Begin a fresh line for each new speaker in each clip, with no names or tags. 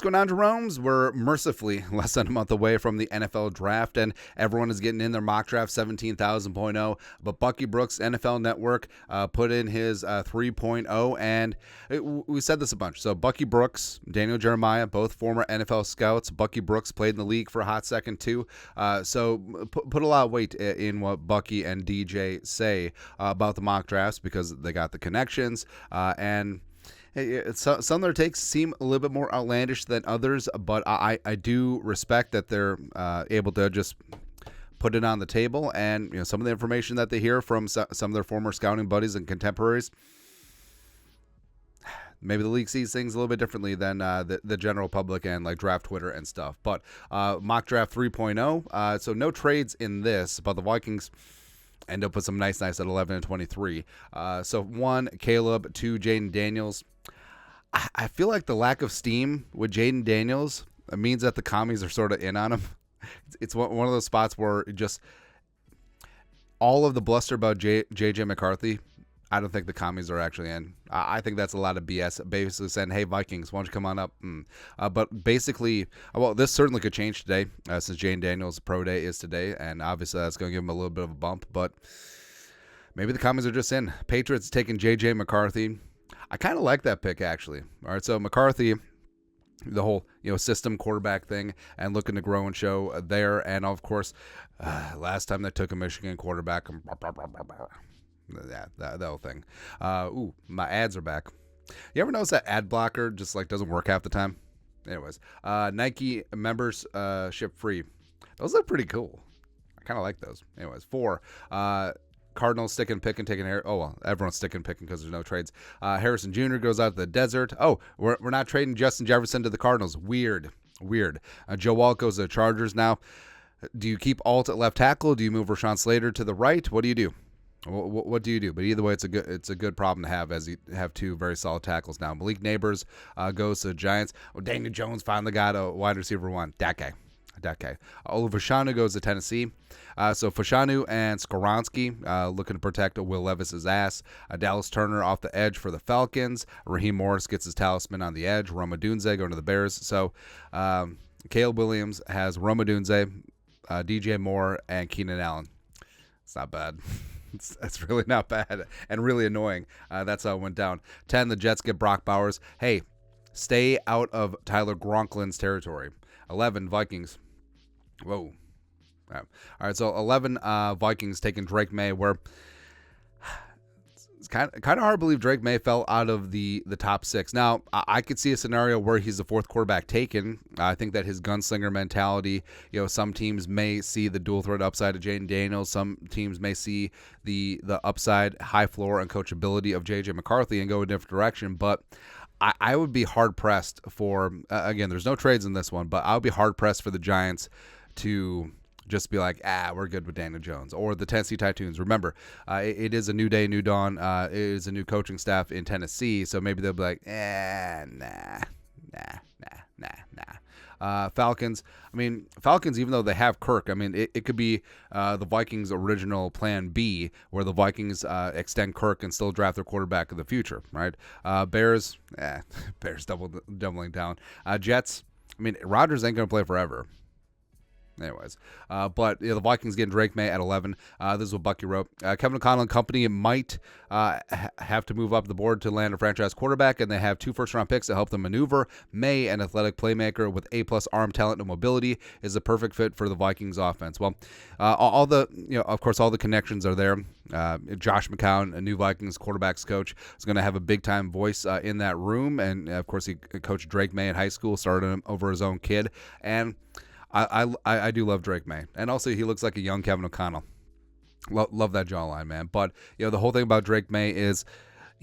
What's going on, Jeromes? We're mercifully less than a month away from the NFL draft, and everyone is getting in their mock draft 17,000.0. But Bucky Brooks, NFL Network, put in his 3.0, and we said this a bunch. So Bucky Brooks, Daniel Jeremiah, both former NFL scouts. Bucky Brooks played in the league for a hot second too. So put a lot of weight in what Bucky and DJ say about the mock drafts because they got the connections and. Some of their takes seem a little bit more outlandish than others, but I do respect that they're able to just put it on the table. And some of the information that they hear from some of their former scouting buddies and contemporaries, maybe the league sees things a little bit differently than the general public and like draft Twitter and stuff. But mock draft 3.0, so no trades in this, but the Vikings end up with some nice at 11 and 23. So 1, Caleb, 2, Jaden Daniels. I feel like the lack of steam with Jaden Daniels means that the commies are sort of in on him. It's one of those spots where just all of the bluster about JJ McCarthy, I don't think the commies are actually in. I think that's a lot of BS, basically saying, hey, Vikings, why don't you come on up? But basically, well, this certainly could change today since Jaden Daniels' pro day is today, and obviously that's going to give him a little bit of a bump, but maybe the commies are just in. Patriots taking JJ McCarthy. I kind of like that pick, actually. All right, so McCarthy, the whole system quarterback thing, and looking to grow and show there. And of course, last time they took a Michigan quarterback, that whole thing. My ads are back. You ever notice that ad blocker just like doesn't work half the time? Anyways, Nike membership free. Those look pretty cool. I kind of like those. Anyways, 4. Cardinals sticking, picking, taking hair. Oh, well, everyone's sticking, picking because there's no trades. Harrison Jr. goes out to the desert. Oh, we're not trading Justin Jefferson to the Cardinals. Weird. Joe Walt goes to the Chargers now. Do you keep Alt at left tackle? Do you move Rashawn Slater to the right? What do you do? What do you do? But either way, it's a good problem to have as you have 2 very solid tackles now. Malik Neighbors goes to the Giants. Daniel Jones finally got a wide receiver 1. That guy. Fashanu goes to Tennessee. So Fashanu and Skoronski looking to protect Will Levis's ass. Dallas Turner off the edge for the Falcons. Raheem Morris gets his talisman on the edge. Rome Odunze going to the Bears. So Caleb Williams has Rome Odunze, DJ Moore, and Keenan Allen. It's not bad. That's really not bad and really annoying. That's how it went down. 10, the Jets get Brock Bowers. Hey, stay out of Tyler Gronklin's territory. 11, Vikings. Whoa. All right, so 11 Vikings taking Drake Maye, where it's kind of hard to believe Drake Maye fell out of the top 6. Now, I could see a scenario where he's the 4th quarterback taken. I think that his gunslinger mentality, some teams may see the dual threat upside of Jaden Daniels. Some teams may see the upside, high floor, and coachability of JJ McCarthy and go a different direction, but I would be hard-pressed for, again, there's no trades in this one, but I would be hard-pressed for the Giants to just be like, we're good with Daniel Jones. Or the Tennessee Titans. Remember, it is a new day, new dawn. It is a new coaching staff in Tennessee, so maybe they'll be like, nah. Falcons. Falcons, even though they have Kirk, it could be the Vikings' original plan B, where the Vikings extend Kirk and still draft their quarterback in the future, right? Bears, Bears doubling down. Jets, Rodgers ain't going to play forever. Anyways, but the Vikings getting Drake Maye at 11. This is what Bucky wrote. Kevin O'Connell and company might have to move up the board to land a franchise quarterback, and they have 2 first-round picks to help them maneuver. Maye, an athletic playmaker with A+ arm talent and mobility, is a perfect fit for the Vikings offense. Well, all the connections are there. Josh McCown, a new Vikings quarterbacks coach, is going to have a big-time voice in that room, and of course he coached Drake Maye in high school, started him over his own kid, and I do love Drake Maye, and also he looks like a young Kevin O'Connell. Love that jawline, man. But the whole thing about Drake Maye is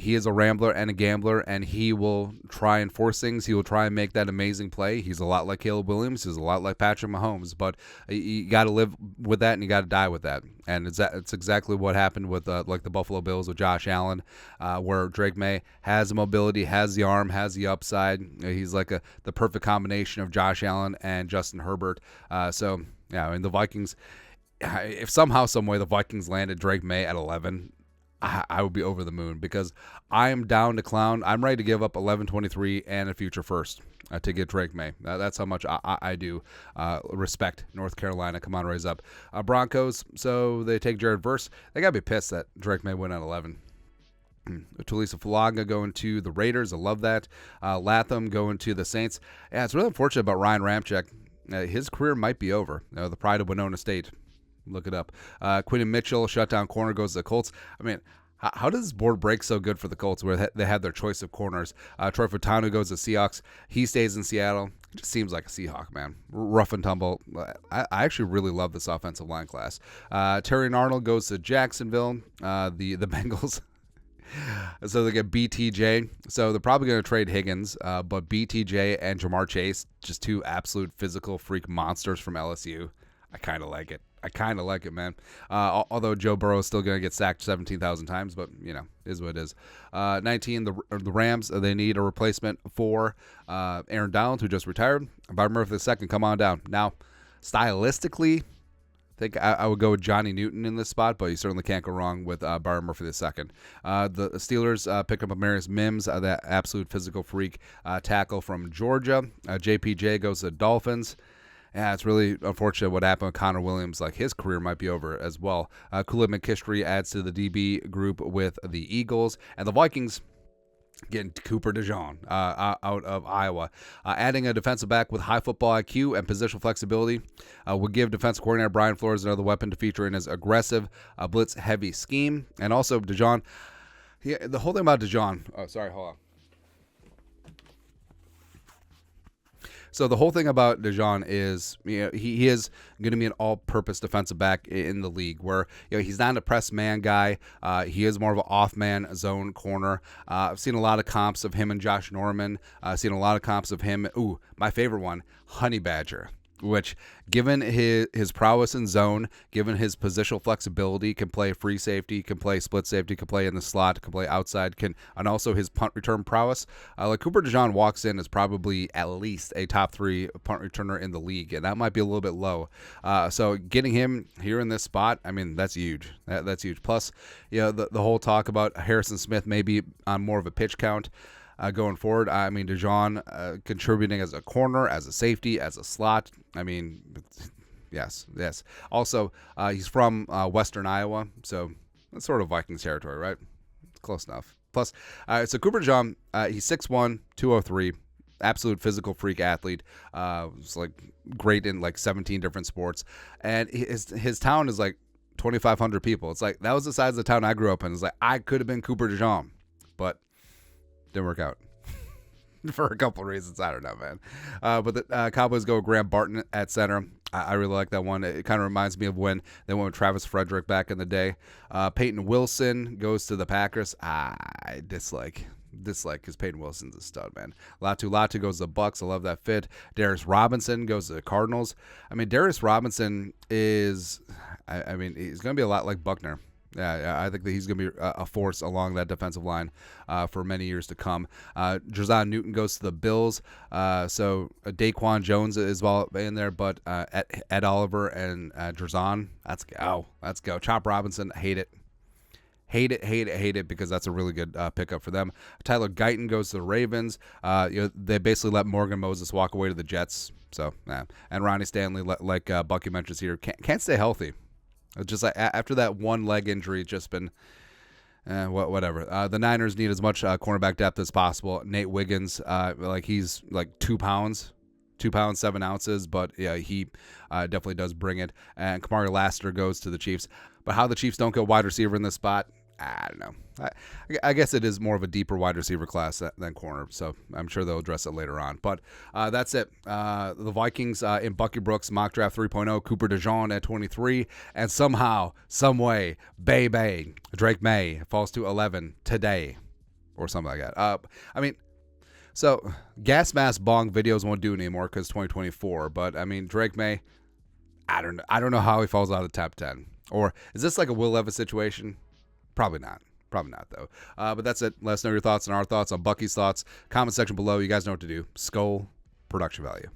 he is a rambler and a gambler, and he will try and force things. He will try and make that amazing play. He's a lot like Caleb Williams. He's a lot like Patrick Mahomes, but you got to live with that and you got to die with that. And it's exactly what happened with like the Buffalo Bills with Josh Allen, where Drake Maye has the mobility, has the arm, has the upside. He's like the perfect combination of Josh Allen and Justin Herbert. The Vikings, if somehow, some way the Vikings landed Drake Maye at 11, I would be over the moon because I am down to clown. I'm ready to give up 11-23 and a future first to get Drake Maye. That's how much I do respect North Carolina. Come on, raise up. Broncos, so they take Jared Verse. They got to be pissed that Drake Maye went at 11. Tulisa Falaga going to the Raiders. I love that. Latham going to the Saints. Yeah, it's really unfortunate about Ryan Ramczyk. His career might be over. The pride of Winona State. Look it up. Quinton Mitchell, shutdown corner, goes to the Colts. I mean, how does this board break so good for the Colts where they have their choice of corners? Troy Fautanu goes to Seahawks. He stays in Seattle. It just seems like a Seahawk, man. Rough and tumble. I actually really love this offensive line class. Terry Arnold goes to Jacksonville. The Bengals. So they get BTJ. So they're probably going to trade Higgins, but BTJ and Jamar Chase, just two absolute physical freak monsters from LSU. I kind of like it. Man. Although Joe Burrow is still going to get sacked 17,000 times, but, is what it is. 19, the Rams, they need a replacement for Aaron Donald, who just retired. Byron Murphy II, come on down. Now, stylistically, I think I would go with Johnny Newton in this spot, but you certainly can't go wrong with Byron Murphy II. The Steelers pick up Amarius Mims, that absolute physical freak tackle from Georgia. JPJ goes to the Dolphins. Yeah, it's really unfortunate what happened with Connor Williams. Like, his career might be over as well. Khalid McKistry adds to the DB group with the Eagles. And the Vikings getting Cooper DeJean out of Iowa. Adding a defensive back with high football IQ and positional flexibility would give defensive coordinator Brian Flores another weapon to feature in his aggressive, blitz-heavy scheme. And also, DeJean, the whole thing about DeJean... Oh, sorry, hold on. So the whole thing about DeJean is, he is going to be an all-purpose defensive back in the league where, he's not a press man guy. He is more of an off-man zone corner. I've seen a lot of comps of him and Josh Norman. I've seen a lot of comps of him. Ooh, my favorite one, Honey Badger, which, given his prowess in zone, given his positional flexibility, can play free safety, can play split safety, can play in the slot, can play outside, and also his punt return prowess. Like, Cooper DeJean walks in as probably at least a top 3 punt returner in the league, and that might be a little bit low. So getting him here in this spot, I mean, that's huge. That's huge. Plus, the whole talk about Harrison Smith maybe on more of a pitch count. Going forward, I mean, DeJean contributing as a corner, as a safety, as a slot. I mean, yes. Also, he's from Western Iowa, so that's sort of Vikings territory, right? Close enough. Plus, so Cooper DeJean, he's 6'1", 203, absolute physical freak athlete. It's like great in like 17 different sports, and his town is like 2,500 people. It's like that was the size of the town I grew up in. It's like I could have been Cooper DeJean, but didn't work out for a couple of reasons. I don't know, man. But the Cowboys go Graham Barton at center. I really like that one. It kind of reminds me of when they went with Travis Frederick back in the day. Peyton Wilson goes to the Packers. I dislike because Peyton Wilson's a stud, man. Latu goes to the Bucks. I love that fit. Darius Robinson goes to the Cardinals. I mean, Darius Robinson is, he's going to be a lot like Buckner. Yeah, I think that he's going to be a force along that defensive line for many years to come. Jazan Newton goes to the Bills. So Daquan Jones is well in there, but Ed Oliver and Jazan, let's go. Chop Robinson, hate it because that's a really good pickup for them. Tyler Guyton goes to the Ravens. They basically let Morgan Moses walk away to the Jets. So, and Ronnie Stanley, like Bucky mentions here, can't stay healthy. Just like after that one leg injury, just been whatever. The Niners need as much cornerback depth as possible. Nate Wiggins, he's like 2 pounds, 7 ounces, but yeah, he definitely does bring it. And Kamari Lassiter goes to the Chiefs. But how the Chiefs don't go wide receiver in this spot, I don't know. I guess it is more of a deeper wide receiver class than corner, so I'm sure they'll address it later on. But that's it. The Vikings in Bucky Brooks mock draft 3.0, Cooper DeJean at 23, and somehow, some way, Drake Maye falls to 11 today, or something like that. So gas mask bong videos won't do anymore because 2024. But Drake Maye, I don't know how he falls out of the top 10. Or is this like a Will Levis situation? Probably not, though. But that's it. Let us know your thoughts and our thoughts on Bucky's thoughts. Comment section below. You guys know what to do. Skull production value.